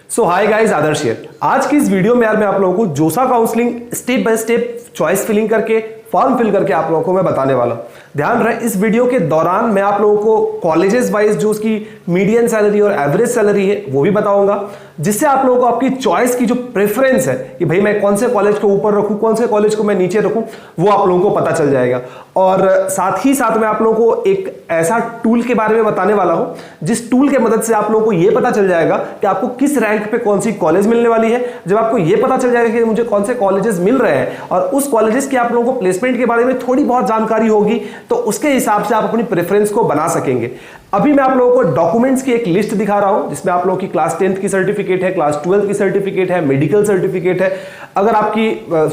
So hi guys, Adarsh here. आज की इस वीडियो में यार मैं आप लोगों को JoSAA counselling step by step choice filling करके फॉर्म फिल करके आप लोगों को मैं बताने वाला हूं। ध्यान रहे, इस वीडियो के दौरान मैं आप लोगों को कॉलेजेस वाइज जो उसकी मीडियन सैलरी और एवरेज सैलरी है वो भी बताऊंगा, जिससे आप लोगों को आपकी चॉइस की जो प्रेफरेंस है कि भाई मैं कौन से कॉलेज को ऊपर रखूं, कौन से कॉलेज को मैं नीचे रखूं, वो आप लोगों को पता चल जाएगा। और साथ ही साथ मैं आप लोगों को एक ऐसा टूल के बारे में बताने वाला हूं जिस टूल के मदद से आप लोगों को यह पता चल जाएगा कि आपको किस रैंक पे कौन सी कॉलेज मिलने वाली है। जब आपको यह पता चल जाएगा कि मुझे कौन से कॉलेजेस मिल रहे हैं और उस कॉलेजेस की आप लोगों को प्लेसमेंट के बारे में थोड़ी बहुत जानकारी होगी, तो उसके हिसाब से आप अपनी प्रेफरेंस को बना सकेंगे। अभी मैं आप लोगों को डॉक्यूमेंट्स की एक लिस्ट दिखा रहा हूं जिसमें आप लोगों की क्लास 10th की सर्टिफिकेट है, क्लास 12th की सर्टिफिकेट है, मेडिकल सर्टिफिकेट है। अगर आपकी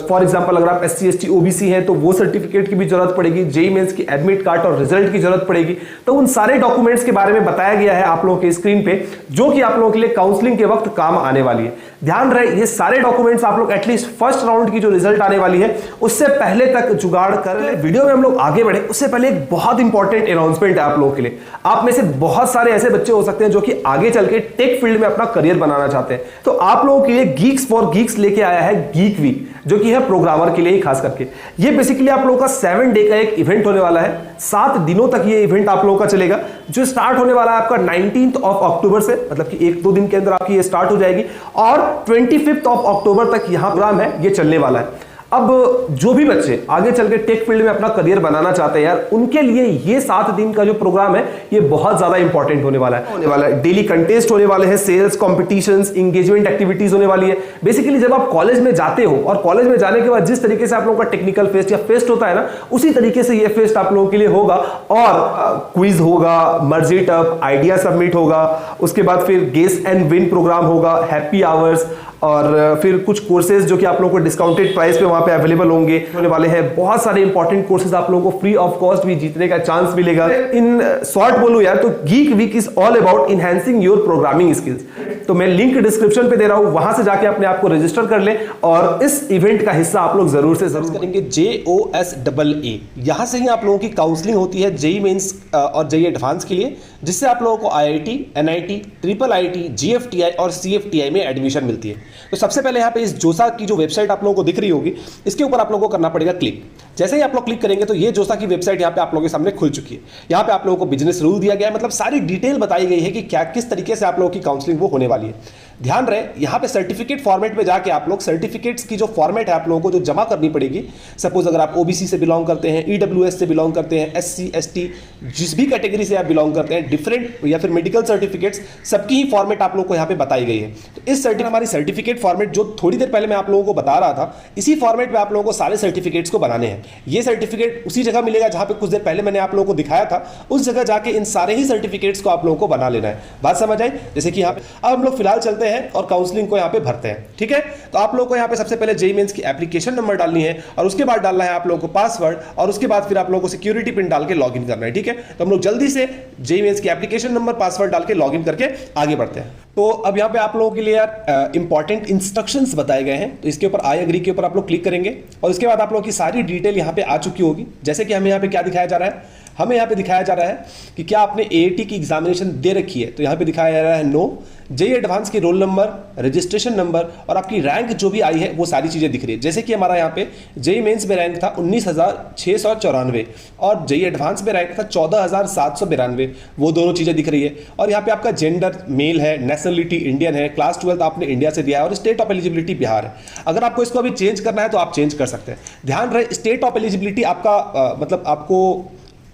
फॉर एग्जांपल अगर आप SC ST OBC हैं तो वो सर्टिफिकेट की भी जरूरत पड़ेगी, जेईई मेंस की एडमिट कार्ड और रिजल्ट की जरूरत पड़ेगी। तो उन सारे डॉक्यूमेंट्स के बारे में बताया गया है आप लोगों के स्क्रीन पे, जो कि आप लोगों के लिए काउंसलिंग के वक्त काम आने वाली है। ध्यान रहे, ये सारे डॉक्यूमेंट्स आप लोग एटलीस्ट फर्स्ट राउंड की जो रिजल्ट आने वाली है उससे पहले तक जुगाड़ कर ले। वीडियो में हम लोग आगे बढ़े उससे पहले एक बहुत इंपॉर्टेंट अनाउंसमेंट है आप लोगों के लिए। आप में से बहुत सारे ऐसे बच्चे हो सकते हैं जो कि आगे चल के टेक फील्ड में अपना करियर बनाना चाहते हैं, तो आप लोगों के लिए गीक्स फॉर गीक्स लेके आया है गीक वीक, जो कि है प्रोग्रामर के लिए ही खास करके। ये बेसिकली आप लोगों का 7 डे का एक इवेंट होने वाला है। 7 दिनों तक ये इवेंट आप लोगों का चलेगा, जो स्टार्ट होने वाला है आपका 19th ऑफ अक्टूबर से, मतलब कि 1-2 दिन के अंदर आपकी ये स्टार्ट हो जाएगी और 25th ऑफ अक्टूबर तक यहां प्रोग्राम है, ये चलने वाला है। अब जो भी बच्चे आगे चल के टेक फील्ड में अपना करियर बनाना चाहते हैं यार, उनके लिए ये 7 दिन का जो प्रोग्राम है ये बहुत ज्यादा इंपॉर्टेंट होने वाला है। डेली कंटेस्ट होने वाले हैं, सेल्स कॉम्पिटिशंस, इंगेजमेंट एक्टिविटीज होने वाली है। बेसिकली जब आप कॉलेज में जाते हो और कॉलेज में जाने के बाद जिस तरीके से आप लोगों का टेक्निकल फेस्ट या फेस्ट होता है ना, उसी तरीके से ये फेस्ट आप लोगों के लिए होगा। और क्विज होगा, मर्जी टप, आइडिया सबमिट होगा, उसके बाद फिर गेस एंड विन प्रोग्राम होगा, हैप्पी आवर्स, और फिर कुछ कोर्सेज जो कि आप लोगों को डिस्काउंटेड प्राइस पे वहां पे अवेलेबल होने वाले हैं। बहुत सारे इंपॉर्टेंट कोर्सेज आप लोगों को फ्री ऑफ कॉस्ट भी जीतने का चांस मिलेगा। इन शॉर्ट बोलूं यार तो geek week is all about enhancing your programming skills. तो मैं लिंक डिस्क्रिप्शन पे दे रहा हूं, वहां से जाके अपने आप को रजिस्टर कर ले और इस इवेंट का हिस्सा आप लोग जरूर से जरूर करेंगे। JOSAA, यहां से ही आप लोगों की काउंसलिंग होती है जेईई मेंस और जेईई एडवांस के लिए, जिससे आप लोगों को IIT, NIT, IIIT, GFTI और CFTI में एडमिशन मिलती है। तो सबसे पहले यहाँ पे इस जोसा की जो वेबसाइट आप लोगों को दिख रही होगी, इसके ऊपर आप लोगों को करना पड़ेगा क्लिक। जैसे ही आप लोग क्लिक करेंगे तो ये जोसा की वेबसाइट यहाँ पे आप लोगों के सामने खुल चुकी है। यहाँ पे आप लोगों को बिजनेस रूल दिया गया है, मतलब सारी डिटेल बताई गई है कि क्या किस तरीके से आप लोगों की काउंसलिंग वो होने वाली है। ध्यान रहे, यहाँ पे सर्टिफिकेट फॉर्मेट में जाके आप लोग सर्टिफिकेट्स की जो फॉर्मेट है आप लोगों को जो जमा करनी पड़ेगी। सपोज अगर आप OBC से बिलोंग करते हैं, EWS से बिलोंग करते हैं, SC ST जिस भी कैटेगरी से आप बिलोंग करते हैं, डिफरेंट या फिर मेडिकल सर्टिफिकेट्स, सबकी ही फॉर्मेट आप लोग को यहाँ पे बताई गई है। तो इस हमारी सर्टिफिकेट फॉर्मेट जो थोड़ी देर पहले मैं आप लोगों को बता रहा था, इसी फॉर्मेट में आप लोगों को सारे सर्टिफिकेट्स को बनाने हैं। ये सर्टिफिकेट उसी जगह मिलेगा जहां पे कुछ देर पहले मैंने आप लोगों को दिखाया था, उस जगह जाके इन सारे ही सर्टिफिकेट्स को आप लोगों को बना लेना है। बात समझ आई? जैसे कि यहाँ पे अब हम लोग फिलहाल चलते हैं और काउंसलिंग को यहाँ पे भरते हैं। ठीक है, तो आप लोगों को यहाँ पे सबसे पहले जेईई मेंस की एप्लीकेशन नंबर डालनी है और उसके बाद डालना है आप लोगों को पासवर्ड और उसके बाद फिर आप लोगों को सिक्योरिटी पिन डाल के लॉगिन करना है। ठीक है, तो हम लोग जल्दी से जेईई मेंस की एप्लीकेशन नंबर, पासवर्ड डाल के लॉगिन करके आगे बढ़ते हैं। तो अब यहाँ पे आप लोगों के लिए यार इंपॉर्टेंट इंस्ट्रक्शंस बताए गए हैं, तो इसके ऊपर आई एग्री के ऊपर आप लोग क्लिक करेंगे और इसके बाद आप लोगों की सारी डिटेल यहाँ पे आ चुकी होगी। जैसे कि हमें यहाँ पे क्या दिखाया जा रहा है, हमें यहाँ पे दिखाया जा रहा है कि क्या आपने AAT की एग्जामिनेशन दे रखी है, तो यहाँ पे दिखाया जा रहा है नो। जेईई एडवांस की रोल नंबर, रजिस्ट्रेशन नंबर और आपकी रैंक जो भी आई है वो सारी चीजें दिख रही है। जैसे कि हमारा यहाँ पे जेईई मेंस में रैंक था 19,694 और जेईई एडवांस में रैंक था 14,792, वो दोनों चीजें दिख रही है। और यहाँ पे आपका जेंडर मेल है, नेशनलिटी इंडियन है, क्लास 12 आपने इंडिया से दिया है और स्टेट ऑफ एलिजिबिलिटी बिहार है। अगर आपको इसको अभी चेंज करना है तो आप चेंज कर सकते हैं। ध्यान रहे, स्टेट ऑफ एलिजिबिलिटी आपका मतलब आपको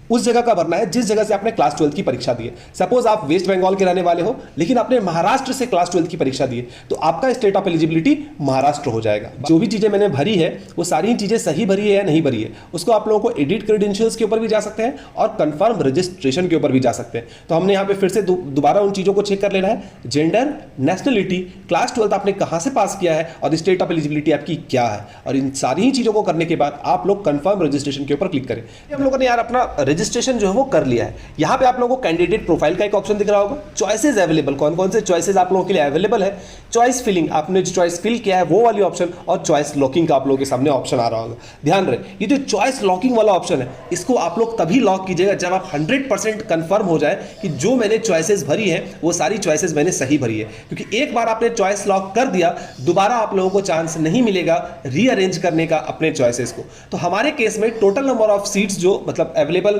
उस जगह का भरना है जिस जगह से आपने क्लास 12 की परीक्षा दी है। सपोज आप वेस्ट बंगाल के रहने वाले हो लेकिन आपने महाराष्ट्र से क्लास 12 की परीक्षा दी है, तो आपका स्टेट ऑफ एलिजिबिलिटी महाराष्ट्र हो जाएगा। जो भी चीजें मैंने भरी है वो सारी चीजें सही भरी है या नहीं भरी है, उसको आप लोगों को एडिट क्रेडेंशियल्स के ऊपर भी जा सकते हैं और कंफर्म रजिस्ट्रेशन के ऊपर भी जा सकते हैं। तो हमने यहाँ पे फिर से दोबारा उन चीजों को चेक कर लेना है। जेंडर, नेशनलिटी, क्लास 12 आपने कहां से पास किया है और स्टेट ऑफ एलिजिबिलिटी आपकी क्या है, और इन सारी चीजों को करने के बाद आप लोग कंफर्म रजिस्ट्रेशन के ऊपर क्लिक करें। हम लोगों ने यार अपना रजिस्ट्रेशन जो है वो कर लिया है। यहाँ पे आप लोगों को कैंडिडेट प्रोफाइल का एक ऑप्शन दिख रहा होगा, चॉइसेस अवेलेबल, कौन कौन से चॉइसेस आप लोगों के लिए अवेलेबल है, चॉइस फिलिंग, आपने जो चॉइस फिल किया है वो वाली ऑप्शन, और चॉइस लॉकिंग का आप लोगों के सामने ऑप्शन आ रहा होगा। ध्यान रहे, ये जो चॉइस लॉकिंग वाला ऑप्शन है इसको आप लोग तभी लॉक कीजिएगा जब आप 100% कंफर्म हो जाए कि जो मैंने चॉइसेस भरी है वो सारी चॉइसेस मैंने सही भरी है। क्योंकि एक बार आपने चॉइस लॉक कर दिया, दोबारा आप लोगों को चांस नहीं मिलेगा रीअरेंज करने का अपने चॉइसेस को। तो हमारे केस में टोटल नंबर ऑफ सीट्स जो मतलब अवेलेबल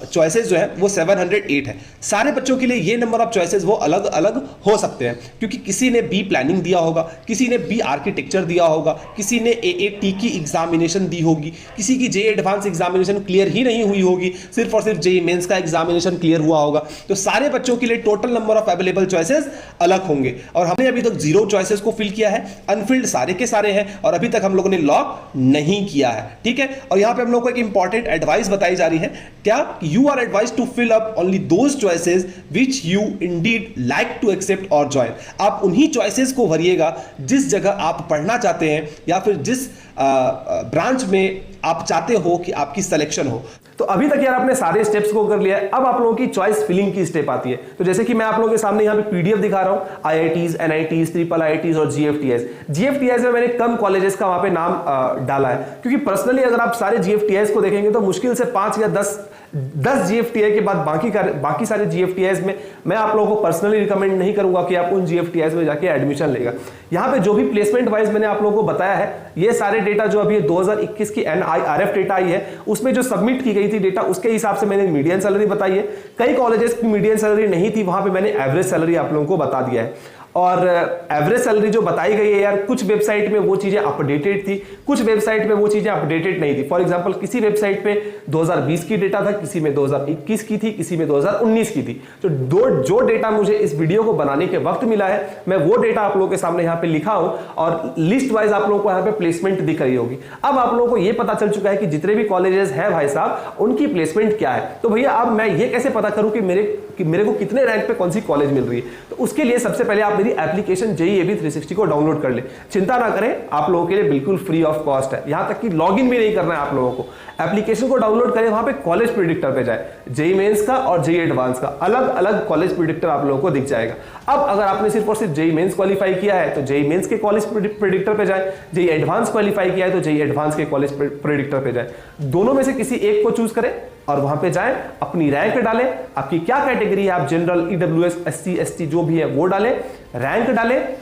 चॉइसेस जो है वो 708 है। सारे बच्चों के लिए ये नंबर ऑफ चॉइसेस वो अलग अलग हो सकते हैं, क्योंकि किसी ने बी प्लानिंग दिया होगा, किसी ने बी आर्किटेक्चर दिया होगा, किसी ने एएटी की एग्जामिनेशन दी होगी, किसी की जेईई एडवांस एग्जामिनेशन क्लियर ही नहीं हुई होगी, सिर्फ और सिर्फ जेईई मेंस का एग्जामिनेशन क्लियर हुआ होगा। तो सारे बच्चों के लिए total number of available choices अलग होंगे। और हमने अभी तक 0 चॉइसेस को फिल किया है, अनफिल्ड सारे के सारे हैं, और अभी तक हम लोगों ने लॉक नहीं किया है। ठीक है, और यहां पे हम लोग को एक इंपॉर्टेंट एडवाइस बताई जा रही है, क्या, you are advise to fill up only those choices which you indeed like to accept और ज्वाइन। आप उन्हीं चॉइसेस को भरिएगा जिस जगह आप पढ़ना चाहते हैं या फिर जिस ब्रांच में आप चाहते हो कि आपकी सिलेक्शन हो। तो अभी तक यार आपने सारे स्टेप्स को कर लिया है, अब आप लोगों की चॉइस फिलिंग की स्टेप आती है। तो जैसे कि मैं आप लोगों के सामने यहाँ पे पीडीएफ दिखा रहा हूँ, आईआईटीज, एनआईटीज, ट्रिपल आईआईटीज और जीएफटीएस। जीएफटीएस में मैंने कम कॉलेजेस का वहां पे नाम डाला है, क्योंकि पर्सनली अगर आप सारे जीएफटीएस को देखेंगे तो मुश्किल से 5 या 10 जीएफटीआई के बाद बाकी सारे जीएफटीएस में मैं आप लोगों को पर्सनली रिकमेंड नहीं करूंगा कि आप उन जीएफटीएस में जाके एडमिशन लेगा। यहाँ पे जो भी प्लेसमेंट वाइज मैंने आप लोगों को बताया है, ये सारे डेटा जो अभी 2021 की एनआईआरएफ डेटा आई है उसमें जो सबमिट की गई थी डेटा, उसके हिसाब से मैंने मीडियन सैलरी बताई है। कई कॉलेजेस की मीडियन सैलरी नहीं थी, वहां पे मैंने एवरेज सैलरी आप लोगों को बता दिया है। और एवरेज सैलरी जो बताई गई है यार, कुछ वेबसाइट में वो चीजें अपडेटेड थी, कुछ वेबसाइट में वो चीजें अपडेटेड नहीं थी। फॉर एग्जांपल किसी वेबसाइट पे 2020 की डेटा था, किसी में 2021 की थी, किसी में 2019 की थी। तो जो डेटा मुझे इस वीडियो को बनाने के वक्त मिला है, मैं वो डेटा आप लोगों के सामने यहाँ पे लिखा हूं, और लिस्ट वाइज आप लोगों को यहाँ पे प्लेसमेंट दिख रही होगी। अब आप लोगों को ये पता चल चुका है कि जितने भी कॉलेजेस हैं भाई साहब, उनकी प्लेसमेंट क्या है। तो भैया अब मैं ये कैसे पता करूं कि मेरे को कितने रैंक पे कौन सी कॉलेज मिल रही है। तो उसके लिए सबसे पहले आप मेरी एप्लीकेशन जेईई एबी 360 को डाउनलोड कर ले। चिंता ना करें, आप लोगों के लिए बिल्कुल फ्री ऑफ कॉस्ट है, यहां तक कि लॉगिन भी नहीं करना है आप लोगों को। एप्लीकेशन को डाउनलोड करें, वहां पे कॉलेज प्रेडिक्टर पे जाए, जेईई मेंस का और जेईई एडवांस का अलग अलग कॉलेज प्रेडिक्टर आप लोगों को दिख जाएगा। अब अगर आपने सिर्फ और सिर्फ जेईई मेंस क्वालिफाई किया है तो जेईई मेंस के कॉलेज प्रेडिक्टर पे जाए, जेईई एडवांस क्वालिफाई किया है तो जेईई एडवांस के कॉलेज प्रेडिक्टर पे जाए। दोनों में से किसी एक को चूज करें और वहां पे जाएं, अपनी रैंक डालें, आपकी क्या कैटेगरी है, आप जनरल, ईडब्ल्यूएस, एससी, एसटी जो भी है वो डालें, रैंक डालें,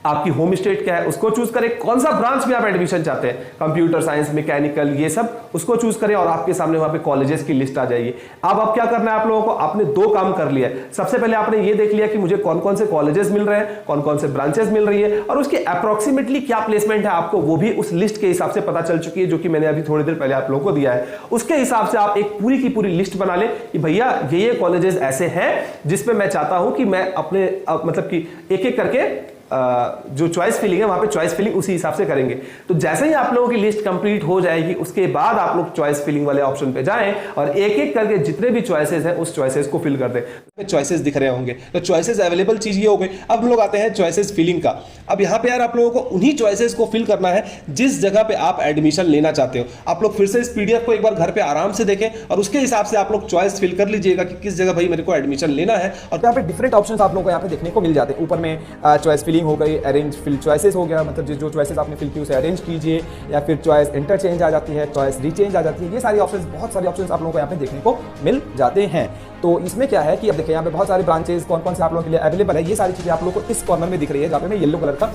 आपकी होम स्टेट क्या है उसको चूज करें, कौन सा ब्रांच में आप एडमिशन चाहते हैं, कंप्यूटर साइंस, मैकेनिकल, ये सब उसको चूज करें, और आपके सामने वहां पे कॉलेजेस की लिस्ट आ जाएगी। अब क्या करना है आप लोगों को, आपने 2 काम कर लिया है। सबसे पहले आपने ये देख लिया कि मुझे कौन कौन से कॉलेजेस मिल रहे हैं, कौन कौन से ब्रांचेस मिल रही है, और उसकी अप्रोक्सीमेटली क्या प्लेसमेंट है आपको वो भी उस लिस्ट के हिसाब से पता चल चुकी है, जो कि मैंने अभी थोड़ी देर पहले आप लोगों को दिया है। उसके हिसाब से आप एक पूरी की पूरी लिस्ट बना ले कि भैया ये कॉलेजेस ऐसे हैं जिसमें मैं चाहता हूं कि मैं अपने मतलब कि एक एक करके जो चॉइस फिलिंग है वहां पे चॉइस फिलिंग उसी हिसाब से करेंगे। तो जैसे ही आप लोगों की लिस्ट कंप्लीट हो जाएगी, उसके बाद आप लोग चॉइस फिलिंग वाले ऑप्शन पे जाएं और एक एक करके जितने भी चॉइसेस हैं उस चॉइसेस को फिल कर दें। चॉइसेस दिख रहे होंगे, तो चॉइसेस अवेलेबल चीज ये हो गई। अब लोग आते हैं चॉइसेस फिलिंग का। अब यहाँ पे यार आप लोगों को उन्हीं चॉइसेस को फिल करना है जिस जगह पे आप एडमिशन लेना चाहते हो। आप लोग फिर से इस पीडीएफ को एक बार घर पे आराम से देखें और उसके हिसाब से आप लोग चॉइस फिल कर लीजिएगा कि किस जगह भाई मेरे को एडमिशन लेना है। और यहाँ पे डिफरेंट ऑप्शंस आप लोगों को यहाँ पे देखने को मिल जाते हैं। ऊपर में चॉइस फिलिंग हो गई, अरेंज फिल चॉइसेस हो गया, मतलब जो चॉइसेस आपने फिल की उसे अरेंज कीजिए, या फिर चॉइस इंटरचेंज आ जाती है, चॉइस रीचेंज आ जाती है। ये सारी ऑप्शंस, बहुत सारे ऑप्शंस आप लोगों को यहाँ पे देखने को मिल जाते हैं। तो इसमें क्या है कि अब देखिए यहाँ पे बहुत सारे ब्रांचेस कौन कौन से आप लोगों के लिए अवेलेबल है, ये सारी चीजें आप लोगों को इस कॉर्नर में दिख रही है, जहाँ पे मैं येलो कलर का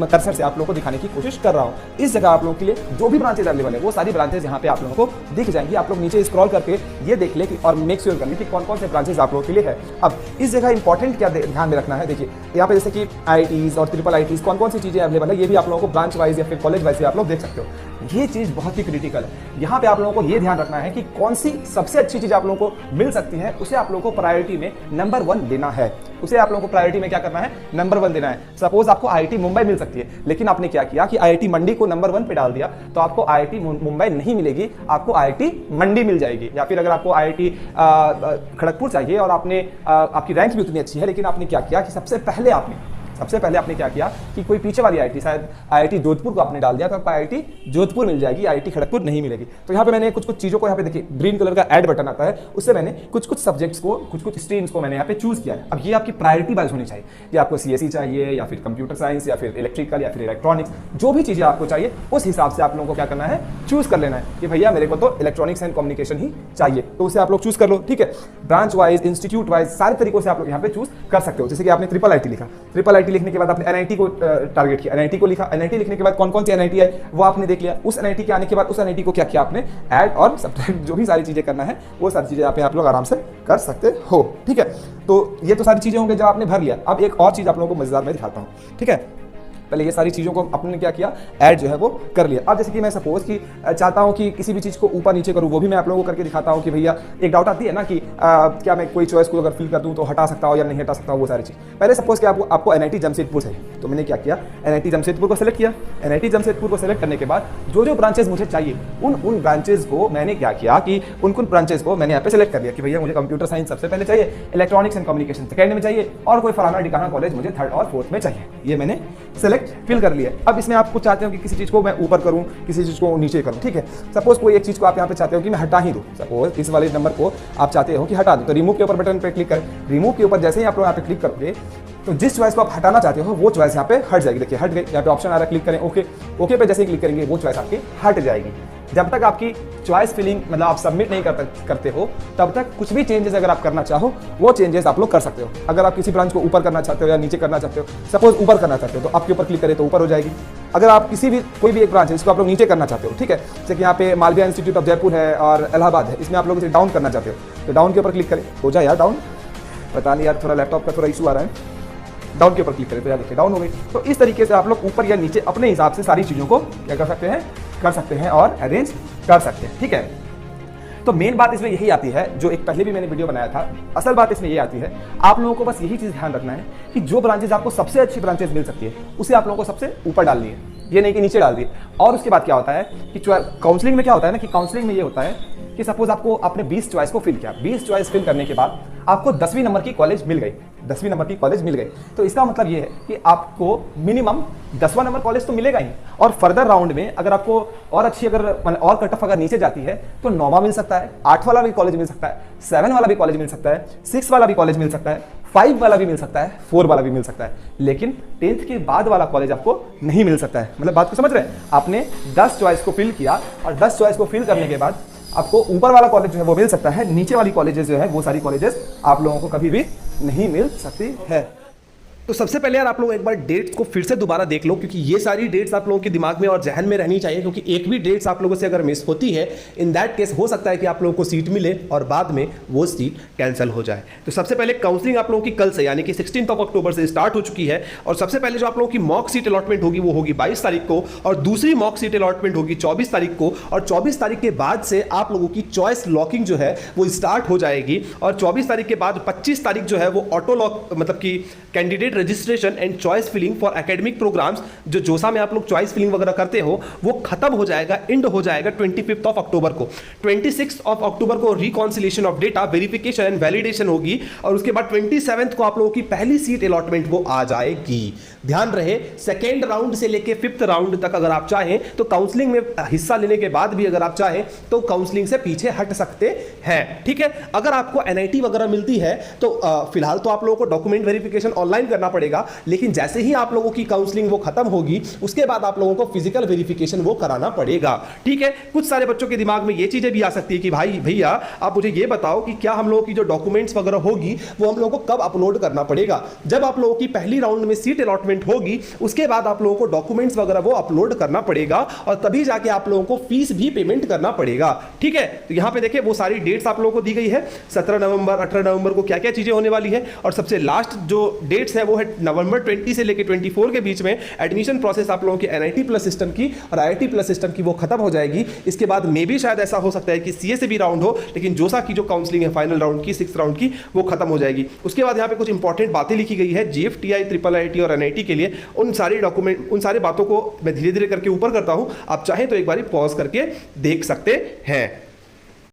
कर्सर से आप लोगों को दिखाने की कोशिश कर रहा हूँ। इस जगह आप लोगों के लिए जो भी ब्रांचेस अवेलेबल है वो सारी ब्रांचेस यहाँ पे आप लोगों को दिख जाएंगी। आप लोग नीचे स्क्रॉल करके ये देख ले और मेक श्योर कर ले कि कौन कौन से ब्रांचेस आप लोगों के लिए है। अब इस जगह इंपॉर्टेंट क्या ध्यान में रखना है, देखिए यहाँ पे जैसे कि आईआईटीज और ट्रिपल आईआईटीज कौन कौन सी चीजें अवेलेबल है, ये भी आप लोगों को ब्रांच वाइज या फिर कॉलेज वाइज आप लोग देख सकते हो। ये चीज बहुत ही क्रिटिकल है। यहाँ पे आप लोगों को ये ध्यान रखना है कि कौन सी सबसे अच्छी चीज आप लोगों को मिल सकती है, उसे आप लोगों को प्रायोरिटी में नंबर 1 देना है। उसे आप लोगों को प्रायोरिटी में क्या करना है, नंबर 1 देना है। सपोज आपको आईआईटी मुंबई मिल सकती है, लेकिन आपने क्या किया कि आईआईटी मंडी को नंबर 1 पे डाल दिया, तो आपको आईआईटी मुंबई नहीं मिलेगी, आपको आईआईटी मंडी मिल जाएगी। या फिर अगर आपको आईआईटी खड़गपुर चाहिए और आपने आपकी रैंक भी उतनी अच्छी है, लेकिन आपने क्या किया कि सबसे पहले आपने सबसे पहले आपने क्या किया कि कोई पीछे वाली आईआईटी, शायद आईआईटी जोधपुर को आपने डाल दिया तो आपको आईआईटी जोधपुर मिल जाएगी, आईआईटी खड़गपुर नहीं मिलेगी। तो यहाँ पे मैंने कुछ चीज़ों को यहाँ पे देखिए ग्रीन कलर का ऐड बटन आता है, उससे मैंने कुछ सब्जेक्ट्स को, कुछ स्ट्रीम्स को मैंने यहाँ पे चूज किया है। अब ये आपकी प्रायोरिटी वाइज होनी चाहिए कि आपको सीएसई चाहिए या फिर कंप्यूटर साइंस या फिर इलेक्ट्रिकल या फिर इलेक्ट्रॉनिक्स, जो भी चीज़ें आपको चाहिए उस हिसाब से आप लोगों को क्या करना है, चूज कर लेना है कि भैया मेरे को तो इलेक्ट्रॉनिक्स एंड कम्युनिकेशन ही चाहिए, तो उसे आप लोग चूज कर लो। ठीक है, ब्रांच वाइज, इंस्टीट्यूट वाइज सारे तरीकों से आप लोग यहाँ पे चूज कर सकते हो। जैसे कि आपने ट्रिपल आईटी लिखा, ट्रिपल आईटी लिखने के बाद आपने एनआईटी को टारगेट किया, एनआईटी को लिखा, एनआईटी लिखने के बाद कौन कौन सी एनआईटी है वो आपने देख लिया। उस एनआईटी के आने के बाद उस एनआईटी को क्या किया आपने, ऐड और सब्ट्रैक्ट, जो भी सारी चीजें करना है वो सारी चीजें आप लोग आराम से कर सकते हो। ठीक है, तो ये तो सारी चीजें होंगे जो आपने भर लिया। अब एक और चीज आप लोगों को मजेदार में दिखाता हूँ। ठीक है, पहले ये सारी चीज़ों को आपने क्या किया, ऐड जो है वो कर लिया। अब जैसे कि मैं सपोज कि चाहता हूँ कि किसी भी चीज़ को ऊपर नीचे करूँ, वो भी मैं आप लोगों को करके दिखाता हूँ कि भैया एक डाउट आती है ना कि क्या मैं कोई चॉइस को अगर फिल कर दूँ तो हटा सकता हूँ या नहीं हटा सकता हूँ, वो सारी चीज़। पहले सपोज कि आपको एनआईटी जमशेदपुर चाहिए, तो मैंने क्या किया, एनआईटी जमशेदपुर को सेलेक्ट किया। एनआईटी जमशेदपुर को सेलेक्ट करने के बाद जो ब्रांचेज मुझे चाहिए उन ब्रांचेज को मैंने क्या किया कि उन ब्रांचेज को मैंने यहाँ पे सेलेक्ट कर लिया कि भैया मुझे कंप्यूटर साइंस सबसे पहले चाहिए, इलेक्ट्रॉनिक्स एंड कम्युनिकेशन सेकंड में चाहिए और कोई फलाना डिकाना कॉलेज मुझे थर्ड और फोर्थ में चाहिए। ये मैंने सेलेक्ट फिल कर लिया। अब इसमें आप कुछ चाहते हो कि किसी चीज़ को मैं ऊपर करूं, किसी चीज़ को नीचे करूं। ठीक है, सपोज कोई एक चीज़ को आप यहाँ पे चाहते हो कि मैं हटा ही दूं, सपोज इस वाले नंबर को आप चाहते हो कि हटा दूं, तो रिमूव के ऊपर बटन पे क्लिक करें। रिमूव के ऊपर जैसे ही आप लोग यहाँ पे क्लिक करोगे तो जिस चॉइस को आप हटाना चाहते हो वो चॉइस यहाँ पे हट जाएगी। देखिए हट गई, यहाँ पे ऑप्शन आ रहा है, क्लिक करें ओके। ओके पे जैसे ही क्लिक करेंगे वो चॉइस आपकी हट जाएगी। जब तक आपकी चॉइस फिलिंग मतलब आप सबमिट नहीं करते हो तब तक कुछ भी चेंजेस अगर आप करना चाहो वो चेंजेस आप लोग कर सकते हो। अगर आप किसी ब्रांच को ऊपर करना चाहते हो या नीचे करना चाहते हो, सपोज ऊपर करना चाहते हो तो आपके ऊपर क्लिक करें तो ऊपर हो जाएगी। अगर आप कोई भी एक ब्रांच है इसको आप लोग नीचे करना चाहते हो, ठीक है, जैसे कि यहाँ पे मालविया इंस्टीट्यूट ऑफ जयपुर है और इलाहाबाद है, इसमें आप लोग इसे डाउन करना चाहते हो तो डाउन के ऊपर क्लिक करें, हो जाए यार डाउन। पता नहीं यार थोड़ा लैपटॉप का थोड़ा इशू आ रहा है। डाउन के ऊपर क्लिक करें तो यार देखिए डाउन हो गई। तो इस तरीके से आप लोग ऊपर या नीचे अपने हिसाब से सारी चीज़ों को क्या कर सकते हैं और अरेंज कर सकते हैं। ठीक है, तो मेन बात इसमें यही आती है, जो एक पहले भी मैंने वीडियो बनाया था, असल बात इसमें ये आती है, आप लोगों को बस यही चीज़ ध्यान रखना है कि जो ब्रांचेज आपको सबसे अच्छी ब्रांचेज मिल सकती है उसे आप लोगों को सबसे ऊपर डालनी है, ये नहीं कि नीचे डाल दी। और उसके बाद क्या होता है कि काउंसलिंग में क्या होता है ना कि काउंसलिंग में ये होता है कि सपोज आपने 20 चॉइस को फिल किया, 20 चॉइस फिल करने के बाद आपको 10वीं नंबर की कॉलेज मिल गई, 10वीं नंबर की कॉलेज मिल गई, तो इसका मतलब ये है कि आपको मिनिमम 10वां नंबर कॉलेज तो मिलेगा ही। और फर्दर राउंड में अगर आपको और अच्छी और कट ऑफ अगर नीचे जाती है तो 9वां मिल सकता है, 8 वाला भी कॉलेज मिल सकता है, 7 वाला भी कॉलेज मिल सकता है, 6 वाला भी कॉलेज मिल सकता है, 5 वाला भी मिल सकता है, 4 वाला भी मिल सकता है, लेकिन 10th के बाद वाला कॉलेज आपको नहीं मिल सकता है। मतलब बात को समझ रहे हैं, आपने 10 चॉइस को फिल किया और 10 चॉइस को फिल करने के बाद आपको ऊपर वाला कॉलेज जो है वो मिल सकता है, नीचे वाली कॉलेजेस जो है वो सारी कॉलेजेस आप लोगों को कभी भी नहीं मिल सकती है। तो सबसे पहले यार आप लोग एक बार डेट्स को फिर से दोबारा देख लो, क्योंकि ये सारी डेट्स आप लोगों के दिमाग में और जहन में रहनी चाहिए, क्योंकि एक भी डेट्स आप लोगों से अगर मिस होती है इन दैट केस हो सकता है कि आप लोगों को सीट मिले और बाद में वो सीट कैंसिल हो जाए। तो सबसे पहले काउंसलिंग आप लोगों की कल से यानी कि 16 अक्टूबर से स्टार्ट हो चुकी है और सबसे पहले जो आप लोगों की मॉक सीट अलॉटमेंट होगी वो होगी 22 तारीख को और दूसरी मॉक सीट अलॉटमेंट होगी 24 तारीख को और 24 तारीख के बाद से आप लोगों की चॉइस लॉकिंग जो है वो स्टार्ट हो जाएगी और 24 तारीख के बाद 25 तारीख जो है वो ऑटो लॉक मतलब कि candidate registration and choice filling for academic programmes जो जोसा में आप लोग चॉइस फिलिंग वगैरह करते हो वो खत्म हो जाएगा, एंड हो जाएगा 25 अक्टूबर को। 26 अक्टूबर को reconciliation of data verification and validation होगी और उसके बाद 27 को आप लोगों की पहली सीट अलॉटमेंट वो आ जाएगी। ध्यान रहे, सेकेंड राउंड से लेके 5th राउंड तक अगर आप चाहें तो काउंसलिंग में हिस्सा लेने के बाद भी अगर आप चाहें तो काउंसलिंग से पीछे हट सकते हैं। ठीक है, अगर आपको एनआईटी वगैरह मिलती है तो फिलहाल तो आप लोगों को डॉक्यूमेंट वेरिफिकेशन ऑनलाइन करना पड़ेगा, लेकिन जैसे ही आप लोगों की काउंसलिंग वो खत्म होगी उसके बाद आप लोगों को फिजिकल वेरिफिकेशन वो कराना पड़ेगा। ठीक है, कुछ सारे बच्चों के दिमाग में ये चीजें भी आ सकती है कि भाई भैया आप मुझे ये बताओ कि क्या हम लोगों की जो डॉक्यूमेंट्स वगैरह होगी वो हम लोगों को कब अपलोड करना पड़ेगा। जब आप लोगों की पहली राउंड में सीट अलॉटमेंट होगी उसके बाद आप लोगों को डॉक्यूमेंट्स वगैरह वो अपलोड करना पड़ेगा और तभी जाके आप लोगों को फीस भी पेमेंट करना पड़ेगा। ठीक है, तो यहां पे देखिए वो सारी डेट्स आप लोगों को दी गई है, 17 नवंबर 18 नवंबर को क्या क्या चीजें होने वाली है और सबसे लास्ट जो डेट्स है वो है नवंबर 20 से लेकर 24 के बीच में एडमिशन प्रोसेस आप लोगों की एनआईटी प्लस सिस्टम की और आईआईटी प्लस सिस्टम की वो खत्म हो जाएगी। इसके बाद मे भी शायद ऐसा हो सकता है कि सीए से भी राउंड हो, लेकिन जोसा की जो काउंसलिंग है फाइनल राउंड की 6th राउंड की वो खत्म हो जाएगी। उसके बाद यहाँ पे कुछ इंपॉर्टेंट बातें लिखी गई है जीएफटीआई, ट्रिपल आईटी और एनआईटी के लिए। उन सारी डॉक्यूमेंट उन सारी बातों को मैं धीरे धीरे करके ऊपर करता हूँ, आप चाहें तो एक बार पॉज करके देख सकते हैं।